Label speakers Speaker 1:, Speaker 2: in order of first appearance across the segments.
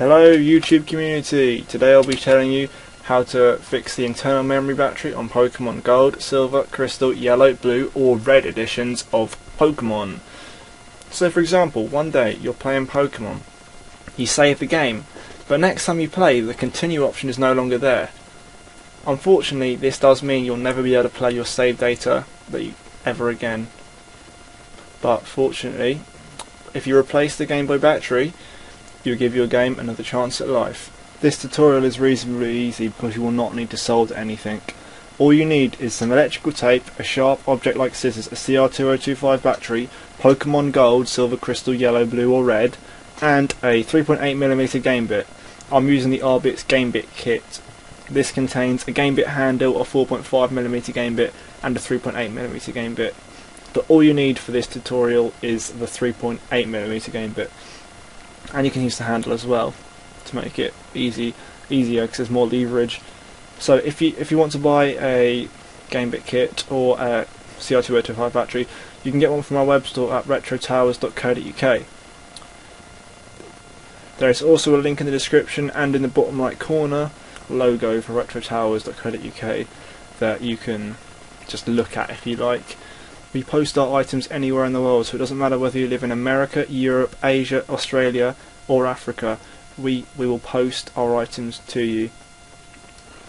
Speaker 1: Hello YouTube community, today I'll be telling you how to fix the internal memory battery on Pokemon Gold, Silver, Crystal, Yellow, Blue or Red editions of Pokemon. So for example, one day you're playing Pokemon, you save the game, but next time you play the continue option is no longer there. Unfortunately this does mean you'll never be able to play your save data ever again. But fortunately, if you replace the Game Boy battery, you'll give your game another chance at life. This tutorial is reasonably easy because you will not need to solder anything. All you need is some electrical tape, a sharp object like scissors, a CR2025 battery, Pokemon Gold, Silver, Crystal, Yellow, Blue or Red, and a 3.8mm game bit. I'm using the R-Bits game bit kit. This contains a game bit handle, a 4.5mm game bit and a 3.8mm game bit. But all you need for this tutorial is the 3.8mm game bit. And you can use the handle as well to make it easier because there's more leverage. So if you want to buy a game bit kit or a CR2025 battery, you can get one from our web store at retrotowers.co.uk. There is also a link in the description and in the bottom right corner, logo for retrotowers.co.uk, that you can just look at if you like. We post our items anywhere in the world, so it doesn't matter whether you live in America, Europe, Asia, Australia or Africa, we will post our items to you.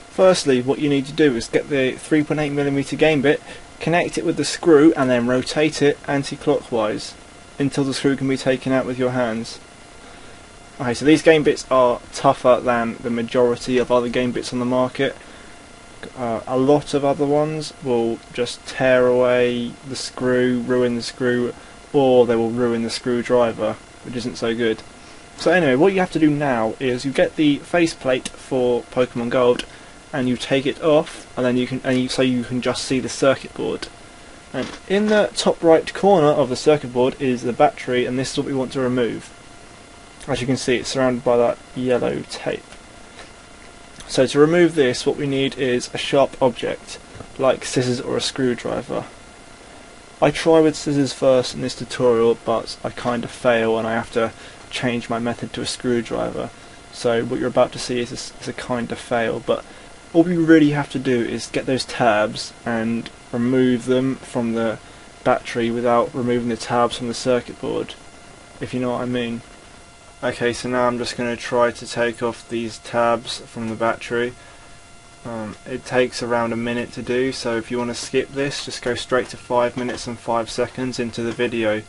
Speaker 1: Firstly, what you need to do is get the 3.8mm game bit, connect it with the screw and then rotate it anti-clockwise until the screw can be taken out with your hands. Okay, so these game bits are tougher than the majority of other game bits on the market. A lot of other ones will just tear away the screw, ruin the screw, or they will ruin the screwdriver, which isn't so good. So anyway, what you have to do now is you get the faceplate for Pokemon Gold and you take it off, and then you can just see the circuit board. And in the top right corner of the circuit board is the battery, and this is what we want to remove. As you can see, it's surrounded by that yellow tape. So to remove this, what we need is a sharp object, like scissors or a screwdriver. I try with scissors first in this tutorial, but I kind of fail and I have to change my method to a screwdriver. So what you're about to see is a kind of fail, but all we really have to do is get those tabs and remove them from the battery without removing the tabs from the circuit board, if you know what I mean. Okay, so now I'm just going to try to take off these tabs from the battery. It takes around a minute to do, so if you want to skip this, just go straight to 5 minutes and 5 seconds into the video.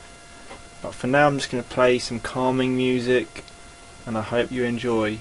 Speaker 1: But for now I'm just going to play some calming music, and I hope you enjoy.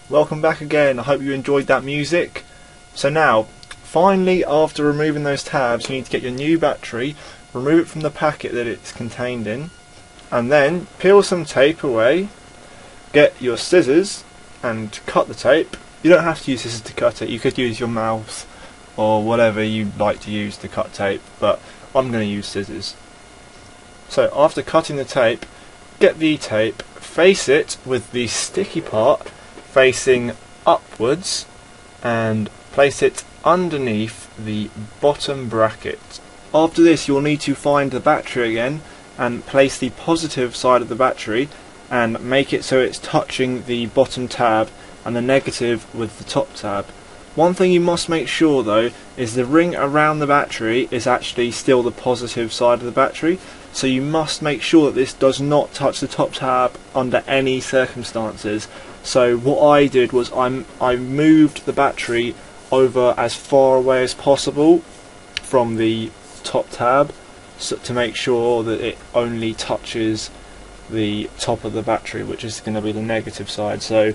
Speaker 1: Welcome back again. I hope you enjoyed that music. So now, finally, after removing those tabs, you need to get your new battery, remove it from the packet that it's contained in, and then peel some tape away, get your scissors and cut the tape. You don't have to use scissors to cut it, you could use your mouth or whatever you like to use to cut tape, but I'm going to use scissors. So after cutting the tape, get the tape, face it with the sticky part facing upwards and place it underneath the bottom bracket. After this, you'll need to find the battery again and place the positive side of the battery and make it so it's touching the bottom tab and the negative with the top tab. One thing you must make sure though is the ring around the battery is actually still the positive side of the battery, so you must make sure that this does not touch the top tab under any circumstances. So what I did was I moved the battery over as far away as possible from the top tab, so to make sure that it only touches the top of the battery, which is going to be the negative side. So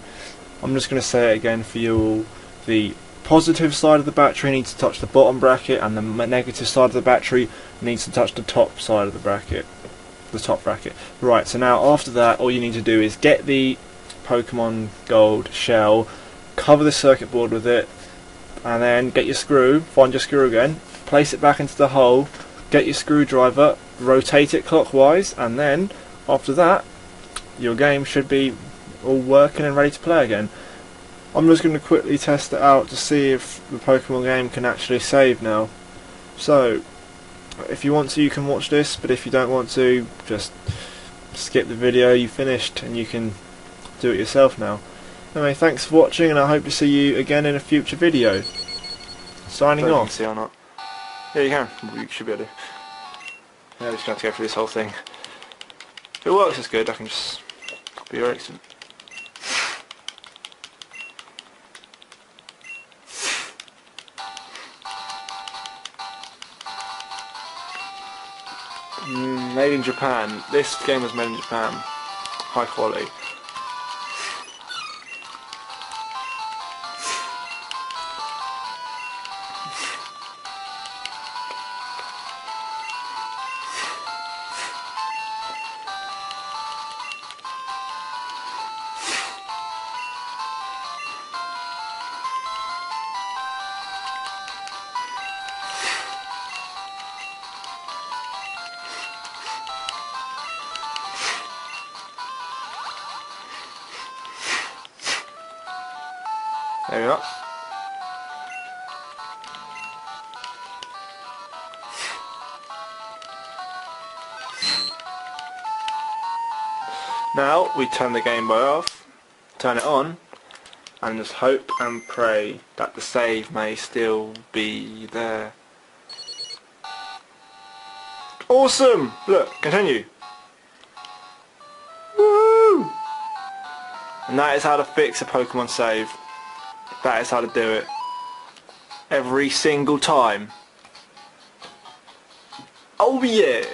Speaker 1: I'm just going to say it again for you all. The positive side of the battery needs to touch the bottom bracket, and the negative side of the battery needs to touch the top side of the bracket, the top bracket. Right, so now after that, all you need to do is get the Pokemon Gold shell, cover the circuit board with it, and then get your screw, find your screw again, place it back into the hole, get your screwdriver, rotate it clockwise, and then after that your game should be all working and ready to play again. I'm just going to quickly test it out to see if the Pokemon game can actually save now. So if you want to, you can watch this, but if you don't want to, just skip the video. You finished and you can do it yourself now. Anyway, thanks for watching, and I hope to see you again in a future video. Signing off.
Speaker 2: See or not? Yeah, you can. You should be able to. Yeah, we're just going to go through this whole thing. If it works as good, I can just copy your accent. Made in Japan. This game was made in Japan. High quality. There we are. Now we turn the Game Boy off, turn it on, and just hope and pray that the save may still be there. Awesome! Look, continue. Woo! And that is how to fix a Pokemon save. That is how to do it. Every single time. Oh yeah!